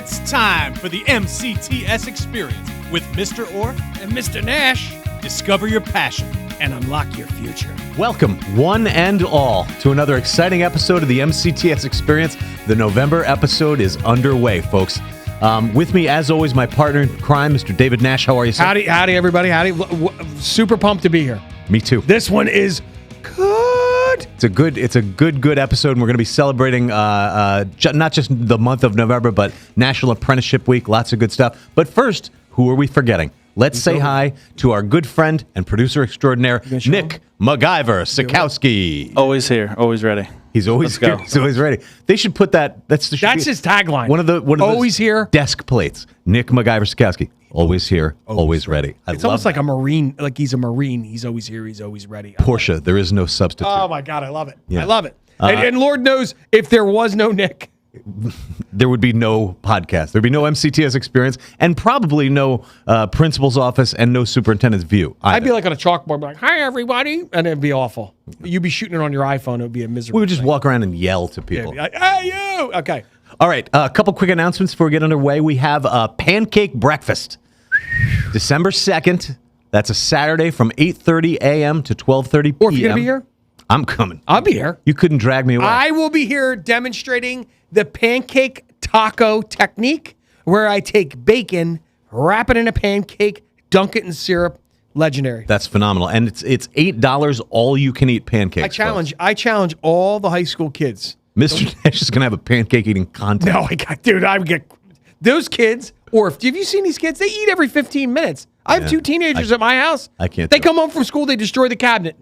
It's time for the MCTS experience with Mr. Orr and Mr. Nash. Discover your passion and unlock your future. Welcome, one and all, to another exciting episode of the MCTS experience. The November episode is underway, folks. With me, as always, my partner in crime, Mr. David Nash. How are you, sir? Howdy, everybody. Howdy. Super pumped to be here. Me too. This one is good. It's a good episode, and we're going to be celebrating not just the month of November, but National Apprenticeship Week. Lots of good stuff. But first, who are we forgetting? Let's say hi to our good friend and producer extraordinaire, Nick MacGyver Sikowski. Always here, always ready. He's always here. He's always ready. They should put that. That's his tagline. One of always here. Desk plates. Nick MacGyver Sikowski. Always here, always ready. It's almost like a Marine. Like he's a Marine. He's always here. He's always ready. Porsche. There is no substitute. Oh my God, I love it. Yeah. I love it. And Lord knows if there was no Nick, there would be no podcast. There'd be no MCTS experience, and probably no principal's office and no superintendent's view. I'd be like on a chalkboard, like, "Hi, everybody," and it'd be awful. You'd be shooting it on your iPhone. It would be a miserable. We would just walk around and yell to people. Yeah, like, "Hey, you!" Okay. All right. A couple quick announcements before we get underway. We have a pancake breakfast, December 2nd. That's a Saturday from 8:30 a.m. to 12:30 p.m. Or if you're gonna be here, I'm coming. I'll be here. You couldn't drag me away. I will be here demonstrating the pancake taco technique, where I take bacon, wrap it in a pancake, dunk it in syrup. Legendary. That's phenomenal, and it's $8 all you can eat pancakes. I challenge all the high school kids. Mr. Nash is gonna have a pancake eating contest. No, I would get those kids. Or have you seen these kids? They eat every 15 minutes. I have two teenagers at my house. I can't. They come home from school. They destroy the cabinet.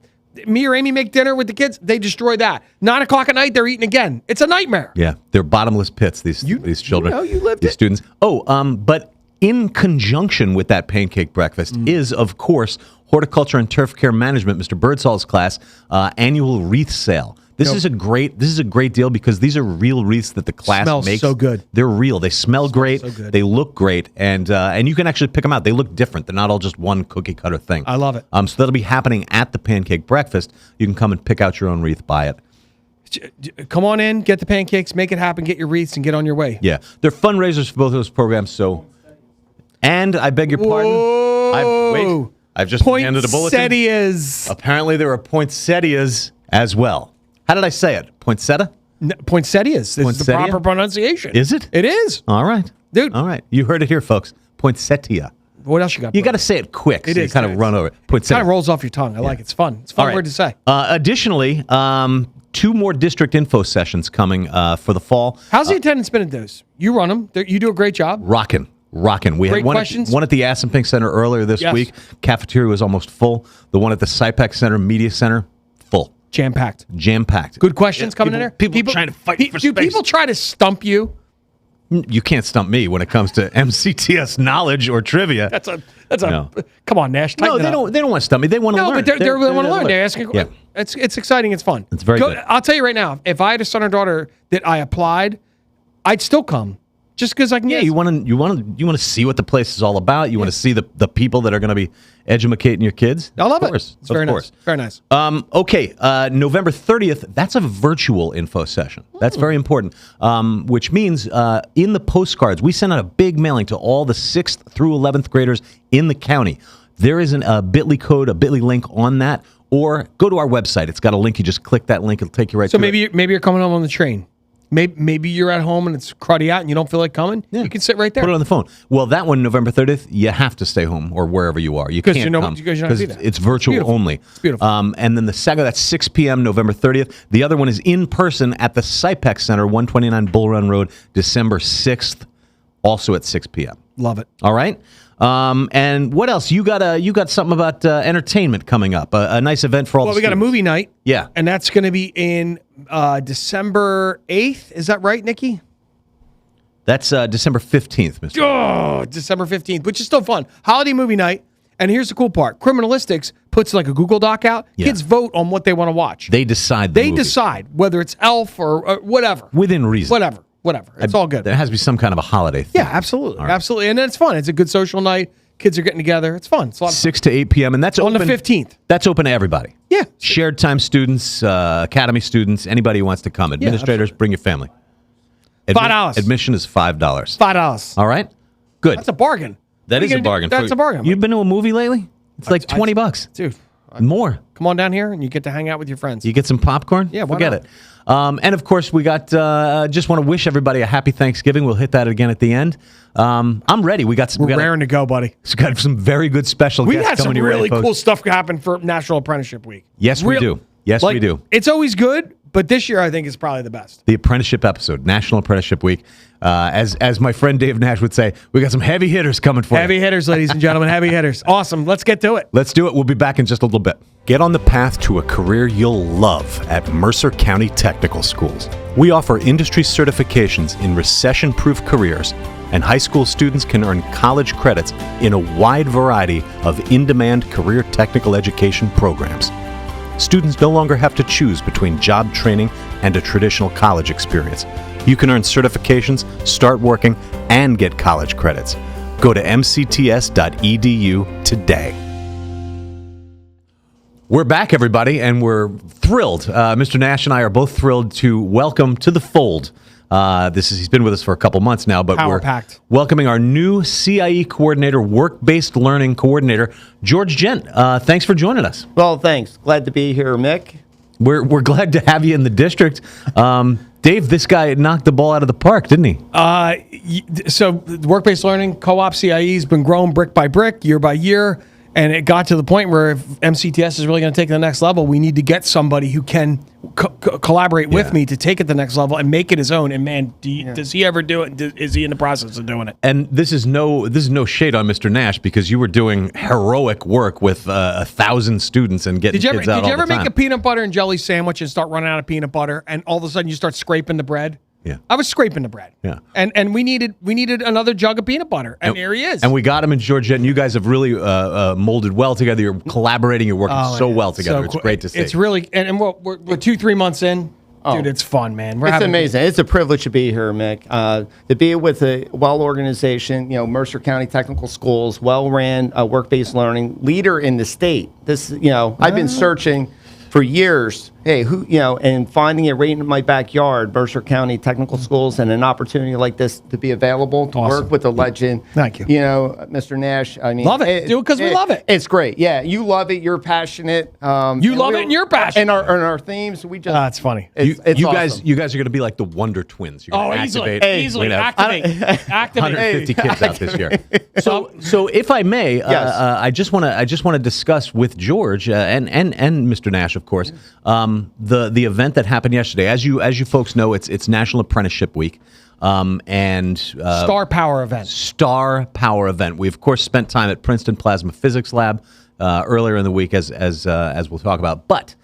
Me or Amy make dinner with the kids. They destroy that. 9 o'clock at night, they're eating again. It's a nightmare. Yeah, they're bottomless pits. These children. You lived these it. students. But in conjunction with that pancake breakfast is, of course, Horticulture and Turf Care Management, Mr. Birdsall's class, annual wreath sale. This is a great deal because these are real wreaths that the class Smells makes. so good. They're real. They smell great. So good. They look great, and you can actually pick them out. They look different. They're not all just one cookie cutter thing. I love it. So that'll be happening at the pancake breakfast. You can come and pick out your own wreath, buy it. Come on in, get the pancakes, make it happen, get your wreaths, and get on your way. Yeah, they're fundraisers for both of those programs. So, and I beg your pardon. I've just been handed a bulletin. Poinsettias. Apparently, there are poinsettias as well. How did I say it? Poinsettia? No, poinsettias. This is the proper pronunciation. Is it? It is. All right. Dude. All right. You heard it here, folks. Poinsettia. What else you got? You got to say it quick. It so is. You kind of run over it. Poinsettia. Kind of rolls off your tongue. I like it. It's fun. It's a fun word to say. Additionally, 2 more district info sessions coming for the fall. How's the attendance been at those? You run them. You do a great job. Rocking. We Great had one questions. One at the Assenpink Center earlier this week. Cafeteria was almost full. The one at the SciPac Center, Media Center, full. Jam-packed. Good questions coming in there? People trying to fight for space. Do people try to stump you? You can't stump me when it comes to MCTS knowledge or trivia. That's a come on, Nash. No, they don't want to stump me. They want to learn. No, but they want to learn. They're asking. Yeah. It's exciting. It's fun. It's very good. I'll tell you right now, if I had a son or daughter that I applied, I'd still come. Just because I can. Yeah, you want to see what the place is all about. You want to see the people that are going to be educating your kids. I love it. It's very nice. Very nice. Okay, November 30th. That's a virtual info session. That's very important. Which means in the postcards we send out a big mailing to all the 6th through 11th graders in the county. There is a Bitly code, a Bitly link on that, or go to our website. It's got a link. You just click that link. It'll take you right. So to maybe you're coming home on the train. Maybe you're at home and it's cruddy out and you don't feel like coming. Yeah. You can sit right there. Put it on the phone. Well, that one, November 30th, you have to stay home or wherever you are. You can't come because you're not be there. It's virtual only. It's beautiful. And then the second, that's 6 p.m. November 30th. The other one is in person at the SciPac Center, 129 Bull Run Road, December 6th, also at 6 p.m. Love it. All right. And what else? You got something about entertainment coming up. A nice event for all. Well, we got a movie night. Yeah, and that's going to be in December 8th. Is that right, Nikki? That's December 15th, Mr. Oh, December 15th, which is still fun. Holiday movie night. And here's the cool part: Criminalistics puts like a Google Doc out. Yeah. Kids vote on what they want to watch. They decide. They decide whether it's Elf or whatever. Within reason. Whatever. It's all good. There has to be some kind of a holiday thing. Yeah, absolutely. Right. Absolutely. And then it's fun. It's a good social night. Kids are getting together. It's fun. It's a lot of 6 to 8 p.m. And that's on open, the 15th. That's open to everybody. Yeah. Shared time students, academy students, anybody who wants to come. Administrators, bring your family. $5. Admission is $5. $5. All right? Good. That's a bargain. That What is are a you gonna bargain. do? That's a bargain. You've been to a movie lately? It's like $20. Dude, More. come on down here and you get to hang out with your friends. You get some popcorn? Yeah, why Forget not? it. And of course, we got. Just want to wish everybody a happy Thanksgiving. We'll hit that again at the end. I'm ready. We got We're raring to go, buddy. got some very good special We guests had some coming your way, really folks. cool stuff happen for National Apprenticeship Week. Yes, we do. Yes, we do. It's always good, but this year I think is probably the best. The Apprenticeship episode, National Apprenticeship Week. As my friend Dave Nash would say, we got some heavy hitters coming for Heavy you. hitters, ladies and gentlemen. Heavy hitters. Awesome. Let's get to it. Let's do it. We'll be back in just a little bit. Get on the path to a career you'll love at Mercer County Technical Schools. We offer industry certifications in recession-proof careers, and high school students can earn college credits in a wide variety of in-demand career technical education programs. Students no longer have to choose between job training and a traditional college experience. You can earn certifications, start working, and get college credits. Go to mcts.edu today. We're back, everybody, and we're thrilled. Mr. Nash and I are both thrilled to welcome to the fold. He's been with us for a couple months now, but we're Power-packed. welcoming our new CIE coordinator, work-based learning coordinator, George Gent. Thanks for joining us. Well, thanks. Glad to be here, Mick. We're glad to have you in the district. Dave, this guy knocked the ball out of the park, didn't he? So the work-based learning co-op CIE has been growing brick by brick, year by year, and it got to the point where if MCTS is really going to take it to the next level, we need to get somebody who can collaborate with me to take it to the next level and make it his own. And man, does he ever do it? Is he in the process of doing it? And this is no shade on Mr. Nash, because you were doing heroic work with 1,000 students and getting kids out all the time. Did you ever make a peanut butter and jelly sandwich and start running out of peanut butter, and all of a sudden you start scraping the bread? Yeah. I was scraping the bread. Yeah. And we needed another jug of peanut butter, and here he is. And we got him in Georgette, and you guys have really molded well together. You're collaborating. You're working so well together. It's great to see. It's really, and we're 2-3 months in. Dude, it's fun, man. It's amazing. It's a privilege to be here, Mick. To be with a organization, Mercer County Technical Schools, well-ran, work-based learning, leader in the state. This, I've been searching for years. Hey, and finding it right in my backyard, Mercer County Technical Schools, and an opportunity like this to be available to work with a legend. Thank you. Mr. Nash. I mean, love it. Do it because we love it. It's great. Yeah, you love it. You're passionate. You love it, and you're passionate. And our themes, we just. That's funny. It's awesome. You guys are going to be like the Wonder Twins. You're gonna Easily. activate Activate. 150 kids out this year. So if I may, Yes. I just want to discuss with George and Mr. Nash, of course, the event that happened yesterday. As you folks know, it's National Apprenticeship Week. Star Power event. Star Power event. We of course spent time at Princeton Plasma Physics Lab earlier in the week, as we'll talk about. But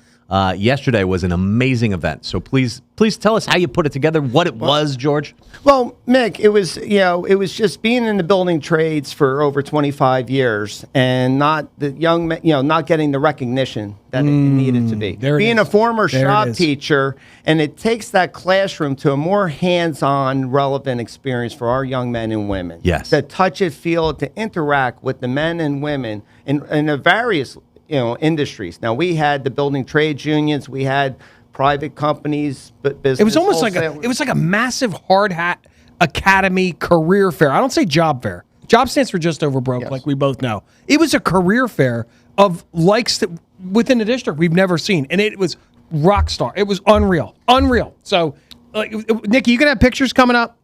yesterday was an amazing event. So please tell us how you put it together, what it was, George. Well, Mick, it was just being in the building trades for over 25 years and not getting the recognition that it needed to be. Being a former shop teacher, and it takes that classroom to a more hands-on, relevant experience for our young men and women. Yes. To touch it, feel it, to interact with the men and women in the various industries. Now, we had the building trades unions, we had private companies, but business. It was almost wholesale. like a massive hard hat academy career fair. I don't say job fair. Job stands for just over broke, like we both know. It was a career fair of likes that within the district we've never seen, and it was rock star. It was unreal. So, Nikki, you gonna have pictures coming up?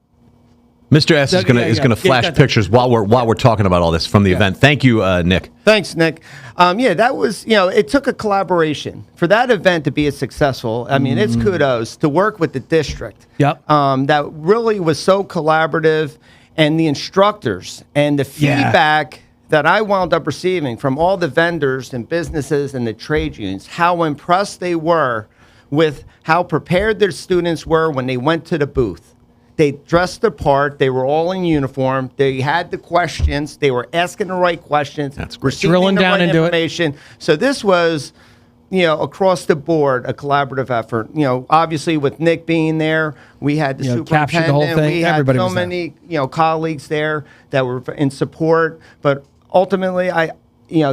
Mr. S is gonna flash pictures while we're talking about all this from the event. Thank you, Nick. Thanks, Nick. That was, it took a collaboration for that event to be successful. I mean, it's kudos to work with the district. Yep. That really was so collaborative, and the instructors and the feedback that I wound up receiving from all the vendors and businesses and the trade unions, how impressed they were with how prepared their students were when they went to the booth. They dressed the part. They were all in uniform. They had the questions. They were asking the right questions. That's great. Receiving Drilling the down right into it. information. So this was, across the board, a collaborative effort. Obviously with Nick being there, we had the captured the whole superintendent. thing. We had Everybody so was there. many, colleagues there that were in support. But ultimately,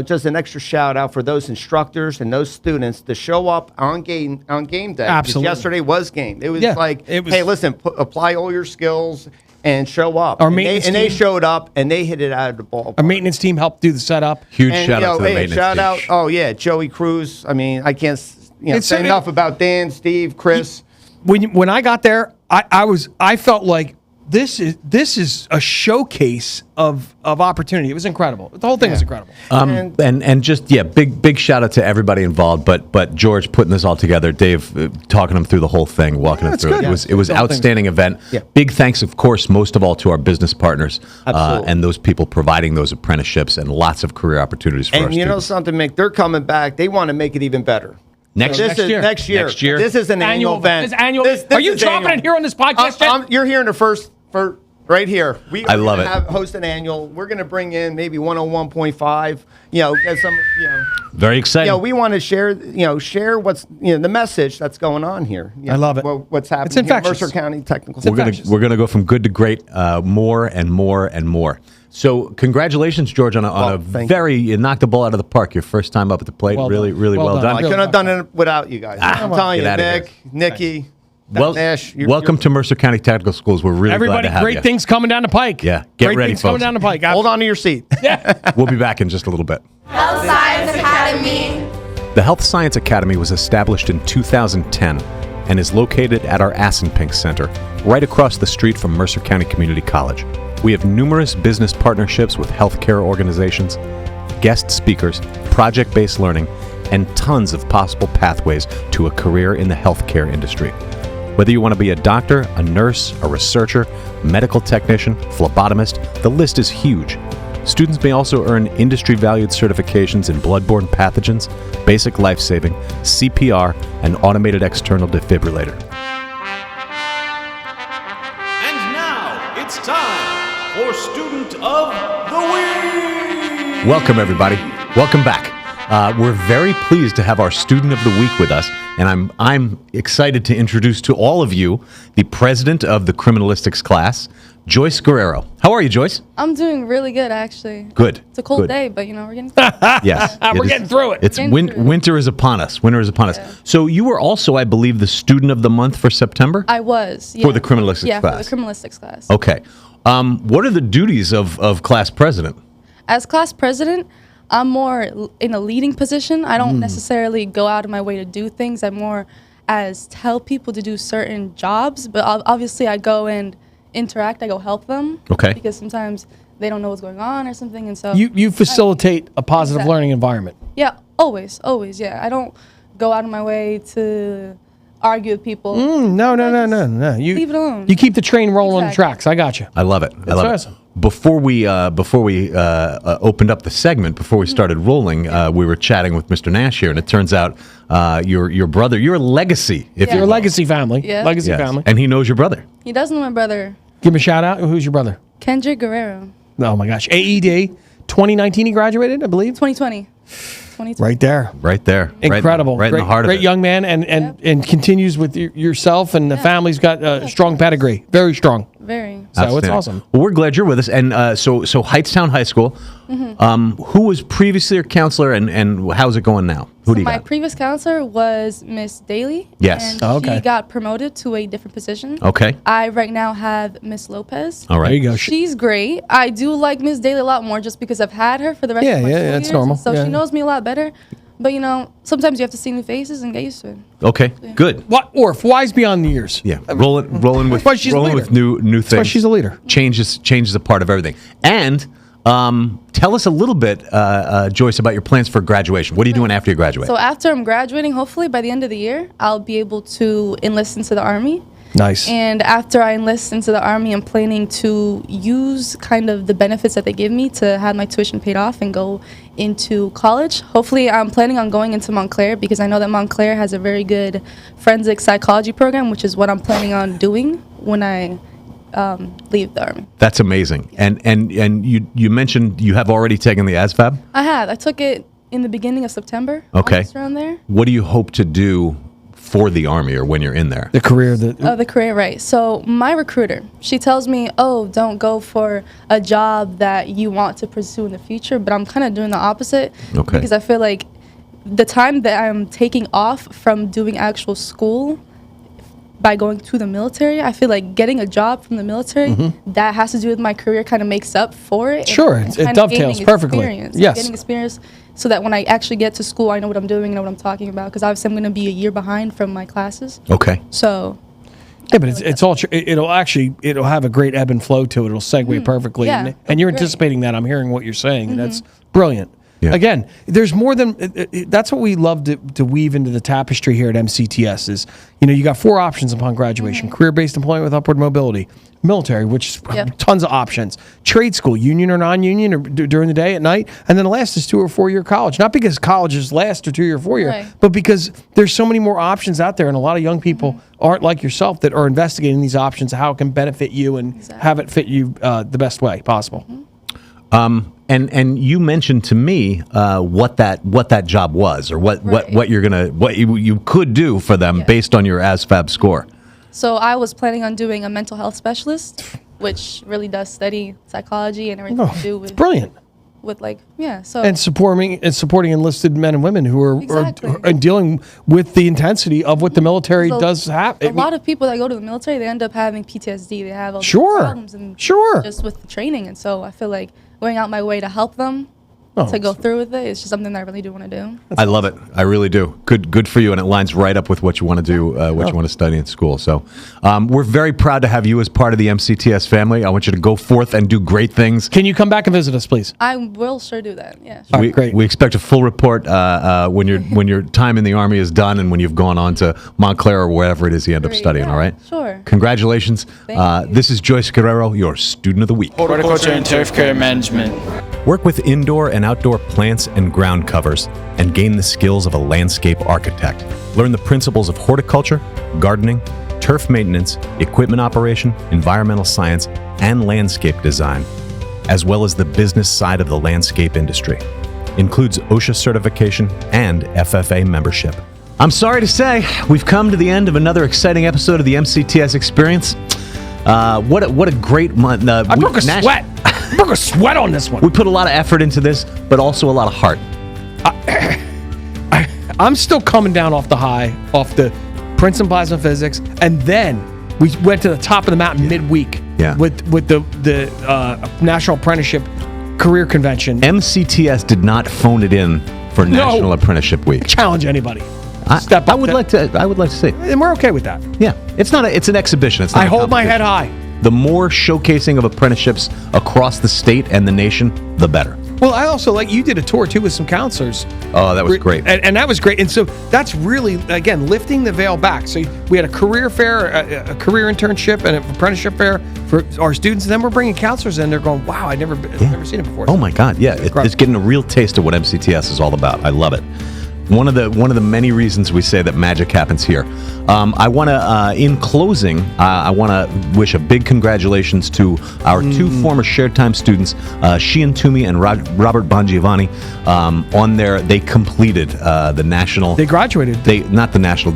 just an extra shout out for those instructors and those students to show up on game day. Because Absolutely. yesterday was game. It was it was- hey, listen, apply all your skills and show up. Our and maintenance they team- showed up and they hit it out of the ball. Our maintenance team helped do the setup. Huge And, shout out to the maintenance shout team. out. Oh yeah, Joey Cruz. I mean, I can't It's- say enough about Dan, Steve, Chris. When I got there, I felt like this is a showcase of opportunity. It was incredible. The whole thing was incredible. And just big shout out to everybody involved. But George putting this all together, Dave talking him through the whole thing, walking him it's through good. it. It was The whole thing. outstanding event. Yeah. Big thanks, of course, most of all to our business partners Absolutely. and those people providing those apprenticeships and lots of career opportunities for our And you know students. something, Mick? They're coming back. They want to make it even better. Next This is year. next year. Next year. This is an annual event. This annual. This Are you is dropping annual. it here on this podcast? Jet? You're hearing the first for right here. I love it. Host an annual. We're going to bring in maybe 101.5. Get some. Very exciting. We want to share what's the message that's going on here. I love it. What's happening? It's infectious. Mercer County Technical. infectious. We're gonna go from good to great, more and more and more. So congratulations, George, on a thank you knocked the ball out of the park. Your first time up at the plate, Well really, done. really Well well done. I done. couldn't have done it without you guys. I'm telling you, Get outta here. Nick, Nikki, Well, Nash. welcome to Mercer County Technical Schools. We're really Everybody, glad to have great you. things coming down the pike. Yeah, get great ready, things coming folks. down the pike. Hold on to your seat. We'll be back in just a little bit. Health Science Academy. The Health Science Academy was established in 2010 and is located at our Assenpink Center, right across the street from Mercer County Community College. We have numerous business partnerships with healthcare organizations, guest speakers, project-based learning, and tons of possible pathways to a career in the healthcare industry. Whether you want to be a doctor, a nurse, a researcher, medical technician, phlebotomist, the list is huge. Students may also earn industry-valued certifications in bloodborne pathogens, basic life-saving, CPR, and automated external defibrillator. And now it's time for Student of the Week. Welcome, everybody. Welcome back. We're very pleased to have our Student of the Week with us, and I'm excited to introduce to all of you the president of the Criminalistics class, Joyce Guerrero. How are you, Joyce? I'm doing really good, actually. Good. It's a cold Good. day, but we're getting. Yes. We're getting through it. It's Getting through it. winter is upon us. Winter is upon us. So you were also, I believe, the Student of the Month for September? I was For the criminalistics class. Yeah, for the criminalistics class. Okay. What are the duties of class president? As class president, I'm more in a leading position. I don't necessarily go out of my way to do things. I'm more as tell people to do certain jobs, but obviously I go and interact. I go help them. Okay. Because sometimes they don't know what's going on or something, and so You facilitate a positive Exactly. learning environment. yeah, always, yeah. I don't go out of my way to argue with people. No. You Leave it alone. You keep the train rolling on the Exactly. tracks. I got you. I love it. I love awesome. it. Before we opened up the segment, before we started rolling, we were chatting with Mr. Nash here, and it turns out your brother, you're a legacy, if Yeah. You're a will. legacy family. Yeah. Legacy Yes. family. And he knows your brother. He does know my brother, Give him a shout out. Who's your brother? Kendrick Guerrero, Oh my gosh. AED 2019 he graduated, I believe. 2020. Right there. Right there. Incredible. Right in great, the heart of great it. young man and continues with yourself and the family's got a strong pedigree. Very strong. Very. So it's Outstanding. awesome. Well, we're glad you're with us. And so Hightstown High School, who was previously your counselor and how's it going now? Who do you My got? previous counselor was Miss Daly. Yes. And Oh, okay. she got promoted to a different position. Okay. I right now have Miss Lopez. All right. There you go. She's great. I do like Miss Daly a lot more just because I've had her for the rest Yeah, of my yeah, school that's years, normal. So Yeah. she knows me a lot better. But sometimes you have to see new faces and get used to it. Okay. Good. What Orf, wise beyond the years. Yeah. Rolling with why she's a leader. new things. That's why she's a leader. Changes a part of everything. And tell us a little bit, Joyce, about your plans for graduation. What are you doing after you graduate? So after I'm graduating, hopefully by the end of the year, I'll be able to enlist into the Army. Nice. And after I enlist into the Army, I'm planning to use kind of the benefits that they give me to have my tuition paid off and go into college. Hopefully, I'm planning on going into Montclair because I know that Montclair has a very good forensic psychology program, which is what I'm planning on doing when I leave the Army. That's amazing. And you mentioned you have already taken the ASVAB. I have. I took it in the beginning of September. Okay. August, around there. What do you hope to do for the Army or when you're in there? The career The career, right. So my recruiter, she tells me, oh, don't go for a job that you want to pursue in the future. But I'm kind of doing the opposite. Okay. Because I feel like the time that I'm taking off from doing actual school by going to the military, I feel like getting a job from the military that has to do with my career kind of makes up for it. Sure, and it kind of dovetails gaining perfectly. experience, Yes. getting experience so that when I actually get to school, I know what I'm doing, know what I'm talking about. Because obviously, I'm going to be a year behind from my classes. Okay. So, Yeah, but it's all it'll have a great ebb and flow to it. It'll segue perfectly. Yeah, And you're great. anticipating that. I'm hearing what you're saying. And that's brilliant. Yeah. Again, there's more than that's what we love to weave into the tapestry here at MCTS is, you got 4 options upon graduation: career-based employment with upward mobility, military, which is Yep. tons of options, trade school, union or non-union, or during the day, at night, and then the last is 2 or 4 year college. Not because colleges last or 2 or 4 year, Right. but because there's so many more options out there, and a lot of young people aren't like yourself that are investigating these options, how it can benefit you and have it fit you the best way possible. And you mentioned to me what that job was, or what you could do for them based on your ASVAB score. So I was planning on doing a mental health specialist, which really does study psychology and everything to do It's with brilliant. So And supporting enlisted men and women who are Exactly. dealing with the intensity of what the military So does have. a lot of people that go to the military, they end up having PTSD. They have all these Sure. problems and Sure. just with the training. And so I feel like going out my way to help them Oh, to go through with it is just something that I really do want to do. I love it. I really do. Good for you, and it lines right up with what you want to do, what you want to study in school. So we're very proud to have you as part of the MCTS family. I want you to go forth and do great things. Can you come back and visit us, please? I will sure do that. Yeah. Sure. All right, great. We expect a full report when your time in the Army is done and when you've gone on to Montclair or wherever it is you end up Great. studying. Yeah, All right. sure. Congratulations. Thank you. This is Joyce Guerrero, your student of the week. Horticulture and turf care management. Work with indoor and outdoor plants and ground covers and gain the skills of a landscape architect. Learn the principles of horticulture, gardening, turf maintenance, equipment operation, environmental science, and landscape design, as well as the business side of the landscape industry. Includes OSHA certification and FFA membership. I'm sorry to say, we've come to the end of another exciting episode of the MCTS Experience. What a great month. I broke a sweat. I broke a sweat on this one. We put a lot of effort into this, but also a lot of heart. I'm still coming down off the Princeton Plasma Physics, and then we went to the top of the mountain midweek with the National Apprenticeship Career Convention. MCTS did not phone it in for National Apprenticeship Week. Challenge anybody. I would like to see. And we're okay with that. Yeah, it's an exhibition. It's not I a hold my competition. head high. The more showcasing of apprenticeships across the state and the nation, the better. Well, I also you did a tour too with some counselors. Oh, that was great. And that was great. And so that's really, again, lifting the veil back. So we had a career fair, a career internship, and an apprenticeship fair for our students. And then we're bringing counselors in. They're going, wow, I've never seen it before. Oh my God, yeah, it's getting a real taste of what MCTS is all about. I love it. One of the many reasons we say that magic happens here. I want to, in closing, I want to wish a big congratulations to our 2 former shared time students, Sheehan Toomey and Robert Bongiovanni. They completed the national. They graduated. They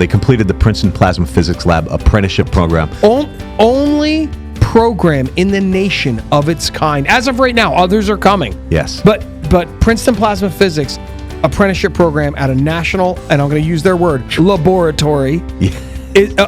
completed the Princeton Plasma Physics Lab apprenticeship program. Only program in the nation of its kind. As of right now, others are coming. Yes. But Princeton Plasma Physics apprenticeship program at a national, and I'm going to use their word, laboratory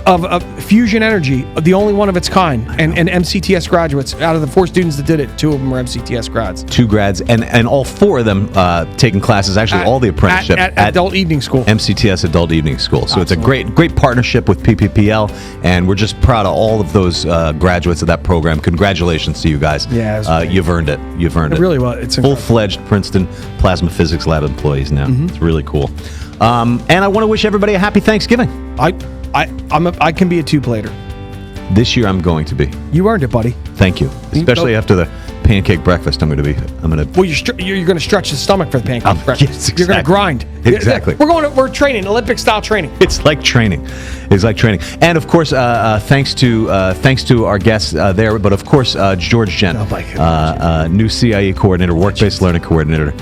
of fusion energy, the only one of its kind, and MCTS graduates. Out of the 4 students that did it, 2 of them are MCTS grads. 2 grads, and all 4 of them taking classes, actually all the apprenticeship at Adult Evening School. MCTS Adult Evening School. So it's a great partnership with PPPL, and we're just proud of all of those graduates of that program. Congratulations to you guys. Yeah, you've earned it. You've earned it. It really was. It's full-fledged Princeton Plasma Physics Lab employees now. It's really cool. And I want to wish everybody a happy Thanksgiving. I can be a 2-plater. This year I'm going to be. You earned it, buddy. Thank you. Especially after the pancake breakfast, I'm going to. Well, you're going to stretch the stomach for the pancake breakfast. Yes, exactly. You're going to grind. Exactly. We're training, Olympic style training. It's like training. And of course, thanks to our guests there, but of course, George Gent, new CIE coordinator, work-based learning coordinator.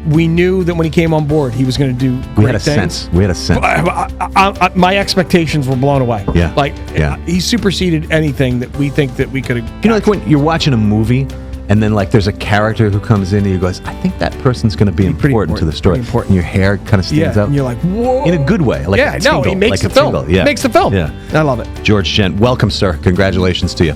we knew that when he came on board, he was going to do great We had a things. sense. We had a sense. My expectations were blown away. Yeah. Like, Yeah. he superseded anything that we think that we could have. You know, like when you're watching a movie and then like there's a character who comes in and you goes, I think that person's going to be Pretty important to the story. pretty important. And your hair kind of stands Yeah, up. and you're like, whoa. In a good way. Like Yeah, a no, tingle, he makes like the a film. tingle. Yeah. Makes the film. Yeah. I love it. George Gent, welcome, sir. Congratulations to you.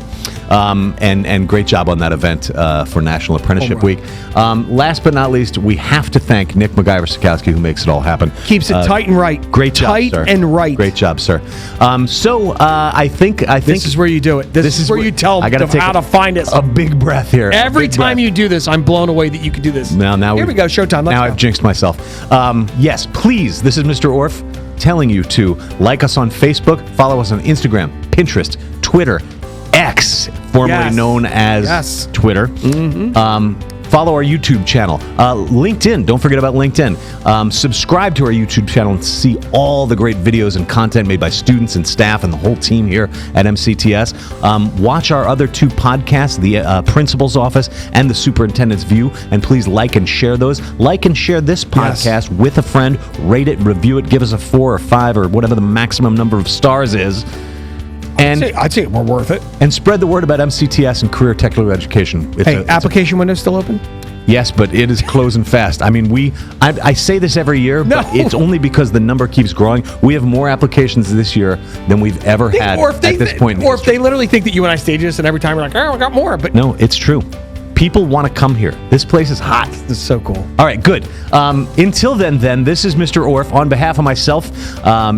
And great job on that event for National Apprenticeship All right. Week. Last but not least, we have to thank Nick MacGyver-Sikowski, who makes it all happen. Keeps it tight and right. Great job, tight sir. and right. Great job, sir. I think This is where you do it. This is where you tell I gotta them take how to find us. a big breath here. Every A big time breath. you do this, I'm blown away that you can do this. Now Here we go. Showtime. Let's now go. I've jinxed myself. Yes, please. This is Mr. Orff telling you to like us on Facebook, follow us on Instagram, Pinterest, Twitter, X, formerly Yes. known as Yes. Twitter. Follow our YouTube channel. LinkedIn. Don't forget about LinkedIn. Subscribe to our YouTube channel and see all the great videos and content made by students and staff and the whole team here at MCTS. Watch our other two podcasts, the Principal's Office and the Superintendent's View, and please like and share those. Like and share this podcast with a friend. Rate it, review it, give us a 4 or 5 or whatever the maximum number of stars is. And I'd say we're worth it. and spread the word about MCTS and career technical education. Hey, application window still open? Yes, but it is closing fast. I mean, I say this every year, but No. it's only because the number keeps growing. We have more applications this year than we've ever had at this point in Or if history. they literally think that you and I staged this, and every time we're like, oh, I got more. But No, it's true. People want to come here. This place is hot. this is so cool. All right, good. Until then, this is Mr. Orff. On behalf of myself,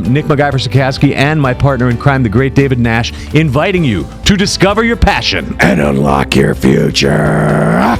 Nick MacGyver-Sikowski, and my partner in crime, the great David Nash, inviting you to discover your passion And unlock your future.